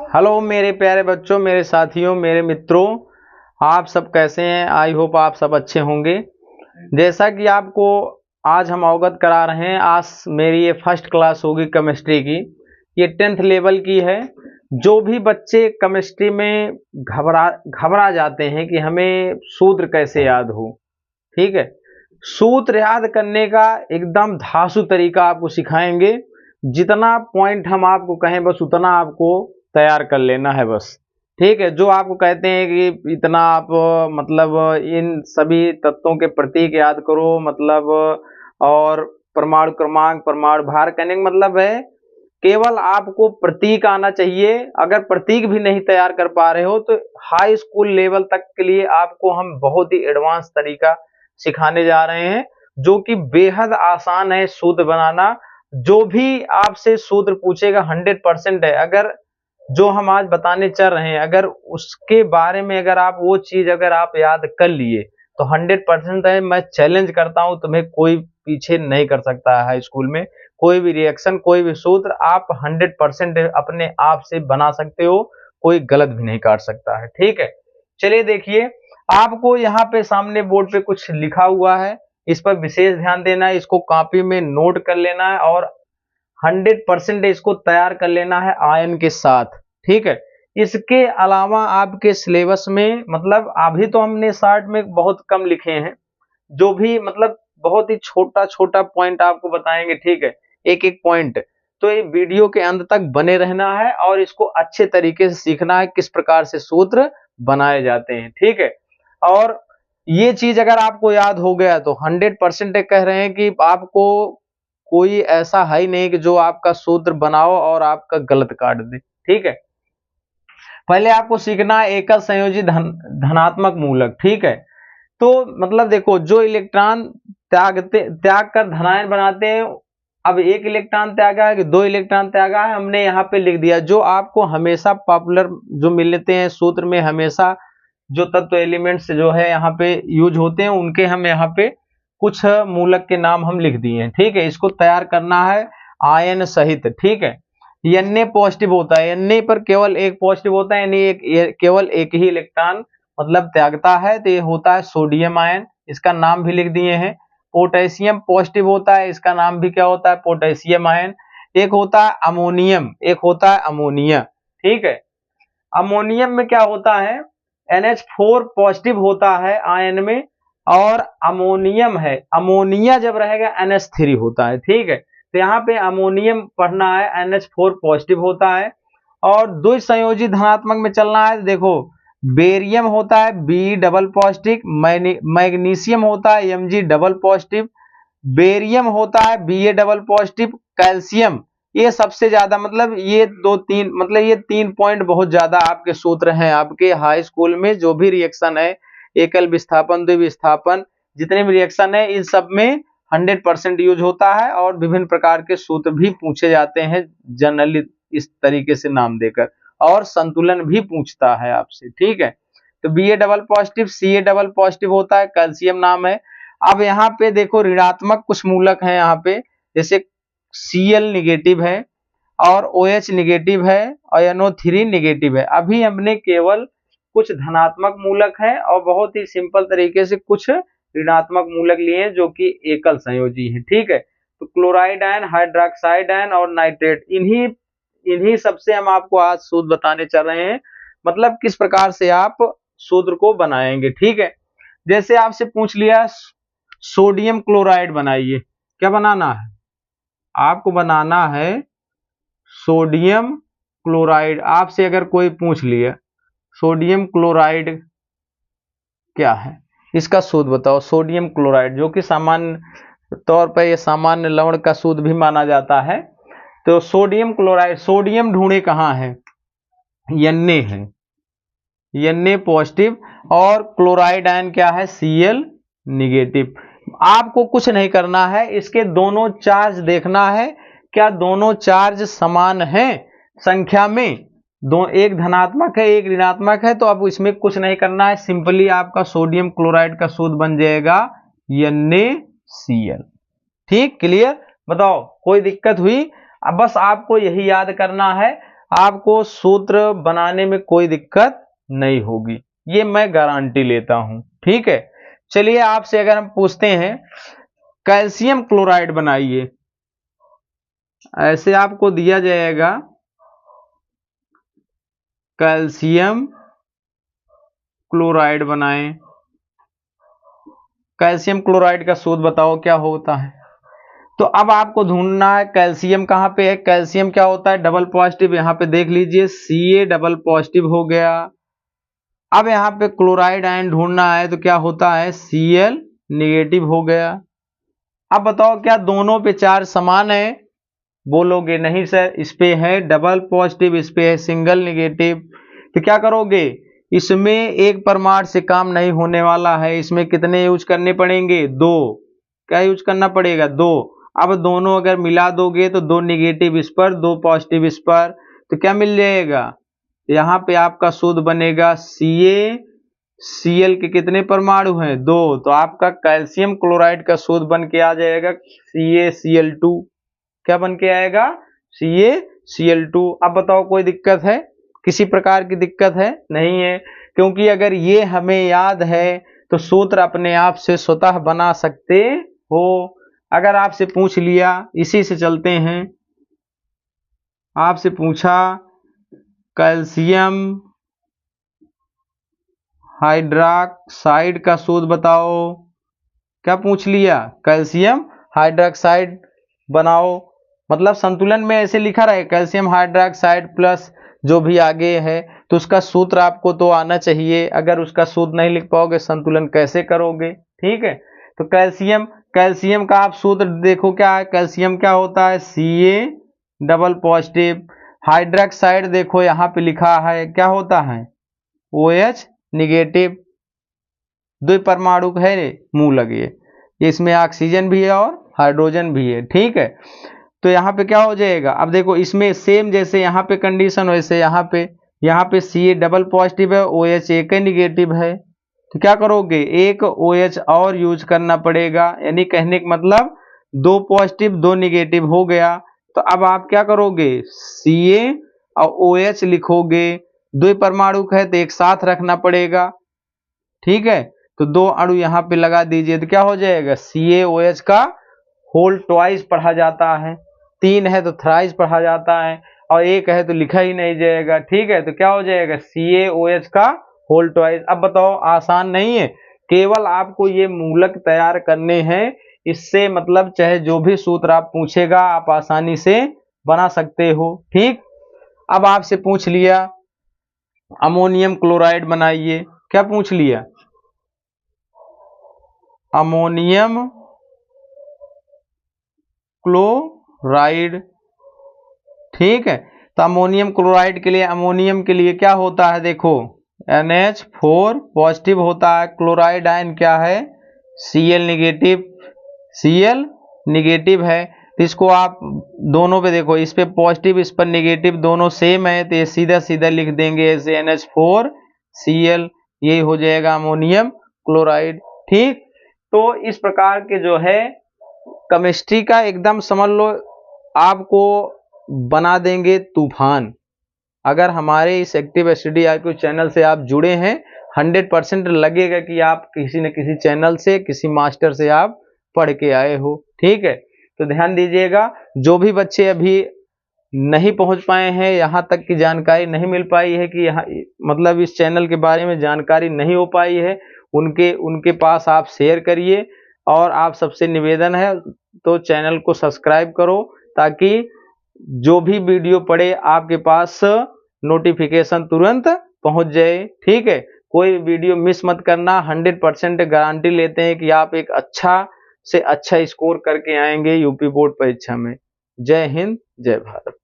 Hello मेरे प्यारे बच्चों, मेरे साथियों, मेरे मित्रों, आप सब कैसे हैं? आई होप आप सब अच्छे होंगे। जैसा कि आपको आज हम अवगत करा रहे हैं, आज मेरी ये फर्स्ट क्लास होगी केमिस्ट्री की। ये 10th लेवल की है। जो भी बच्चे केमिस्ट्री में घबरा जाते हैं कि हमें सूत्र कैसे याद हो, ठीक है, सूत्र याद करने का एकदम धांसू तरीका आपको सिखाएंगे। जितना पॉइंट हम आपको कहें बस उतना आपको तैयार कर लेना है बस, ठीक है। जो आपको कहते हैं कि इतना आप मतलब इन सभी तत्वों के प्रतीक याद करो, मतलब और परमाणु क्रमांक, परमाणु भार, कहने का मतलब है केवल आपको प्रतीक आना चाहिए। अगर प्रतीक भी नहीं तैयार कर पा रहे हो तो हाई स्कूल लेवल तक के लिए आपको हम बहुत ही एडवांस तरीका सिखाने जा रहे हैं, जो कि बेहद आसान है सूत्र बनाना। जो भी आपसे सूत्र पूछेगा 100% है। अगर जो हम आज बताने चल रहे हैं, अगर उसके बारे में अगर आप वो चीज अगर आप याद कर लिए तो 100% है। मैं चैलेंज करता हूं, तुम्हें कोई पीछे नहीं कर सकता है। हाई स्कूल में कोई भी रिएक्शन, कोई भी सूत्र आप 100% अपने आप से बना सकते हो, कोई गलत भी नहीं काट सकता है, ठीक है। चलिए देखिए, आपको यहाँ पे सामने बोर्ड पे कुछ लिखा हुआ है, इस पर विशेष ध्यान देना है, इसको कॉपी में नोट कर लेना है और 100% इसको तैयार कर लेना है आयन के साथ, ठीक है। इसके अलावा आपके सिलेबस में, मतलब अभी तो हमने शॉर्ट में बहुत कम लिखे हैं, जो भी मतलब बहुत ही छोटा छोटा पॉइंट आपको बताएंगे, ठीक है, एक एक पॉइंट। तो ये वीडियो के अंत तक बने रहना है और इसको अच्छे तरीके से सीखना है किस प्रकार से सूत्र बनाए जाते हैं, ठीक है। और ये चीज अगर आपको याद हो गया तो 100% कह रहे हैं कि आपको कोई ऐसा है ही नहीं कि जो आपका सूत्र बनाओ और आपका गलत काट दे, ठीक है। पहले आपको सीखना है एकल संयोजी धनात्मक मूलक, ठीक है। तो मतलब देखो, जो इलेक्ट्रॉन त्याग कर धनायन बनाते हैं, अब एक इलेक्ट्रॉन त्यागा है कि दो इलेक्ट्रॉन त्यागा है, हमने यहाँ पे लिख दिया। जो आपको हमेशा पॉपुलर जो मिलते हैं सूत्र में, हमेशा जो तत्व एलिमेंट्स जो है यहाँ पे यूज होते हैं, उनके हम यहाँ पे कुछ मूलक के नाम हम लिख दिए हैं, ठीक है। इसको तैयार करना है आयन सहित, ठीक है। Na पॉजिटिव होता है, Na पर केवल एक पॉजिटिव होता है, यानी केवल एक ही इलेक्ट्रॉन मतलब त्यागता है, तो ये होता है सोडियम आयन, इसका नाम भी लिख दिए हैं। पोटेशियम पॉजिटिव होता है, इसका नाम भी क्या होता है? Potassium ion. एक होता है अमोनियम, एक होता है अमोनिया, ठीक है। अमोनियम में क्या होता है? NH4 पॉजिटिव होता है आयन में, और अमोनियम है, अमोनिया जब रहेगा NH3 होता है, ठीक है। तो यहाँ पे अमोनियम पढ़ना है, NH4 पॉजिटिव होता है। और द्विज संयोजी धनात्मक में चलना है, देखो बेरियम होता है Be डबल पॉजिटिव, मैग्नीशियम होता है Mg डबल पॉजिटिव, बेरियम होता है Ba डबल पॉजिटिव, कैल्शियम ये सबसे ज्यादा, मतलब ये दो तीन, मतलब ये 3 पॉइंट बहुत ज्यादा आपके सूत्र हैं आपके हाई स्कूल में। जो भी रिएक्शन है, एकल विस्थापन, द्विविस्थापन, जितने भी रिएक्शन है, इन सब में 100% यूज होता है और विभिन्न प्रकार के सूत्र भी पूछे जाते हैं जनरली इस तरीके से नाम देकर, और संतुलन भी पूछता है आपसे, ठीक है। तो Ba double positive, Ca double positive होता है, कैल्शियम नाम है। अब यहाँ पे देखो ऋणात्मक कुछ मूलक हैं यहाँ पे, जैसे Cl निगेटिव है और OH निगेटिव है और NO3 निगेटिव है। अभी हमने केवल कुछ धनात्मक मूलक हैं और बहुत ही सिंपल तरीके से कुछ ऋणात्मक मूलक लिए हैं जो कि एकल संयोजी है, ठीक है। तो क्लोराइड आयन, हाइड्रोक्साइड आयन और नाइट्रेट, इन्हीं सबसे हम आपको आज सूत्र बताने चल रहे हैं, मतलब किस प्रकार से आप सूत्र को बनाएंगे, ठीक है। जैसे आपसे पूछ लिया सोडियम क्लोराइड बनाइए, क्या बनाना है? आपको बनाना है सोडियम क्लोराइड। आपसे अगर कोई पूछ लिया सोडियम क्लोराइड क्या है, इसका सूत्र बताओ। सोडियम क्लोराइड जो कि सामान्य तौर पर यह सामान्य लवण का सूत्र भी माना जाता है। तो सोडियम क्लोराइड, सोडियम ढूंढे कहाँ है? Na है, Na पॉजिटिव, और क्लोराइड आयन क्या है? Cl negative. आपको कुछ नहीं करना है, इसके दोनों चार्ज देखना है, क्या दोनों चार्ज समान हैं संख्या में? एक धनात्मक है, एक ऋणात्मक है, तो अब इसमें कुछ नहीं करना है, सिंपली आपका सोडियम क्लोराइड का सूत्र बन जाएगा NaCl, ठीक, क्लियर? बताओ कोई दिक्कत हुई? अब बस आपको यही याद करना है आपको सूत्र बनाने में कोई दिक्कत नहीं होगी, ये मैं गारंटी लेता हूं। ठीक है, चलिए आपसे अगर हम पूछते हैं कैल्शियम क्लोराइड बनाइए, ऐसे आपको दिया जाएगा कैल्शियम क्लोराइड बनाएं, कैल्शियम क्लोराइड का सूत्र बताओ क्या होता है। तो अब आपको ढूंढना है कैल्शियम कहां पे है। कैल्शियम क्या होता है, डबल पॉजिटिव, यहां पे देख लीजिए Ca डबल पॉजिटिव हो गया। अब यहां पे क्लोराइड आयन ढूंढना है तो क्या होता है, Cl निगेटिव हो गया। अब बताओ क्या दोनों पे चार्ज समान है, बोलोगे नहीं सर, इस पे है डबल पॉजिटिव, इस पे है सिंगल निगेटिव। तो क्या करोगे, इसमें एक परमाणु से काम नहीं होने वाला है, इसमें कितने यूज करने पड़ेंगे, दो। क्या यूज करना पड़ेगा, दो। अब दोनों अगर मिला दोगे तो दो निगेटिव इस पर, दो पॉजिटिव इस पर, तो क्या मिल जाएगा, यहाँ पे आपका सूत्र बनेगा CaCl के कितने परमाणु हैं, दो। तो आपका कैल्शियम क्लोराइड का सूत्र बन के आ जाएगा CaCl2। क्या बन के आएगा, CaCl2। अब बताओ कोई दिक्कत है, किसी प्रकार की दिक्कत है, नहीं है, क्योंकि अगर ये हमें याद है तो सूत्र अपने आप से स्वतः बना सकते हो। अगर आपसे पूछ लिया, इसी से चलते हैं, आपसे पूछा कैल्शियम हाइड्रॉक्साइड का सूत्र बताओ, क्या पूछ लिया, कैल्शियम हाइड्रॉक्साइड बनाओ, मतलब संतुलन में ऐसे लिखा रहे कैल्शियम हाइड्रॉक्साइड प्लस जो भी आगे है, तो उसका सूत्र आपको तो आना चाहिए। अगर उसका सूत्र नहीं लिख पाओगे संतुलन कैसे करोगे। ठीक है, तो कैल्शियम का आप सूत्र देखो क्या है, कैल्शियम क्या होता है, Ca डबल पॉजिटिव। हाइड्रॉक्साइड देखो यहाँ पे लिखा है क्या होता है, OH निगेटिव। दो परमाणु है मुंह लगे, इसमें ऑक्सीजन भी है और हाइड्रोजन भी है। ठीक है, तो यहाँ पे क्या हो जाएगा, अब देखो इसमें सेम जैसे यहाँ पे कंडीशन वैसे यहाँ पे Ca डबल पॉजिटिव है, OH एक निगेटिव है, तो क्या करोगे, एक OH और यूज करना पड़ेगा, यानी कहने का मतलब दो पॉजिटिव दो निगेटिव हो गया। तो अब आप क्या करोगे, Ca और OH लिखोगे, दो परमाणु है तो एक साथ रखना पड़ेगा। ठीक है, तो दो अणु यहाँ पे लगा दीजिए, तो क्या हो जाएगा, CaOH का होल ट्वाइस पढ़ा जाता है, तीन है तो थ्राइस पढ़ा जाता है, और एक है तो लिखा ही नहीं जाएगा। ठीक है, तो क्या हो जाएगा, CaOH का होल ट्वाइस। अब बताओ आसान नहीं है, केवल आपको ये मूलक तैयार करने हैं, इससे मतलब चाहे जो भी सूत्र आप पूछेगा आप आसानी से बना सकते हो। ठीक, अब आपसे पूछ लिया अमोनियम क्लोराइड बनाइए, क्या पूछ लिया, अमोनियम क्लोराइड। ठीक है, तो अमोनियम क्लोराइड के लिए, अमोनियम के लिए क्या होता है, देखो NH4 पॉजिटिव होता है, क्लोराइड आयन क्या है, Cl निगेटिव, Cl निगेटिव है, तो इसको आप दोनों पे देखो, इस पे पॉजिटिव इस पर निगेटिव दोनों सेम है, तो ये सीधा सीधा लिख देंगे ऐसे NH4 Cl, यही हो जाएगा अमोनियम क्लोराइड। ठीक, तो इस प्रकार के जो है केमिस्ट्री का एकदम समझ लो आपको बना देंगे तूफान। अगर हमारे इस एक्टिव स्टडी IQ चैनल से आप जुड़े हैं, 100% लगेगा कि आप किसी न किसी चैनल से, किसी मास्टर से आप पढ़ के आए हो। ठीक है, तो ध्यान दीजिएगा, जो भी बच्चे अभी नहीं पहुंच पाए हैं, यहाँ तक की जानकारी नहीं मिल पाई है कि यहाँ मतलब इस चैनल के बारे में जानकारी नहीं हो पाई है, उनके पास आप शेयर करिए। और आप सबसे निवेदन है तो चैनल को सब्सक्राइब करो, ताकि जो भी वीडियो पड़े आपके पास नोटिफिकेशन तुरंत पहुंच जाए। ठीक है, कोई वीडियो मिस मत करना, 100% गारंटी लेते हैं कि आप एक अच्छा से अच्छा स्कोर करके आएंगे यूपी बोर्ड परीक्षा में। जय हिंद, जय भारत।